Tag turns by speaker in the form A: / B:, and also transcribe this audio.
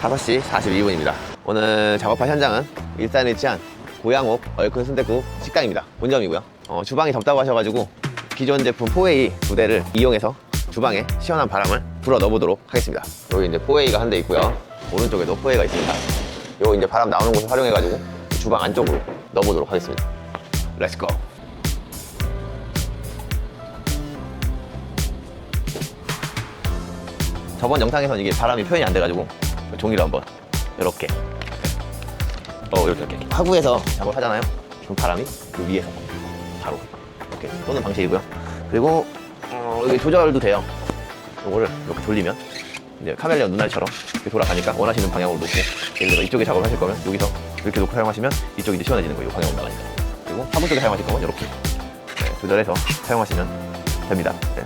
A: 5시 42분입니다. 오늘 작업할 현장은 일산에 위치한 고양옥 얼큰 순댓국 식당입니다. 본점이고요. 주방이 덥다고 하셔가지고 기존 제품 4A 2대를 이용해서 주방에 시원한 바람을 불어 넣어보도록 하겠습니다. 여기 이제 4A가 한 대 있고요. 오른쪽에도 4A가 있습니다. 요거 이제 바람 나오는 곳을 활용해가지고 주방 안쪽으로 넣어보도록 하겠습니다. 렛츠고! 저번 영상에서는 이게 바람이 표현이 안 돼가지고 종이로 한번 이렇게 이렇게 화구에서 작업하잖아요. 그럼 바람이 그 위에서 바로 이렇게 쏘는 방식이고요. 그리고 여기 조절도 돼요. 이거를 이렇게 돌리면 이제 카멜레온 눈알처럼 이렇게 돌아가니까 원하시는 방향으로 놓고, 예를 들어 이쪽에 작업을 하실 거면 여기서 이렇게 놓고 사용하시면 이쪽이 이제 시원해지는 거예요. 이 방향으로 나가니까. 그리고 화구 쪽에 사용하실 거면 이렇게 조절해서 사용하시면 됩니다. 네.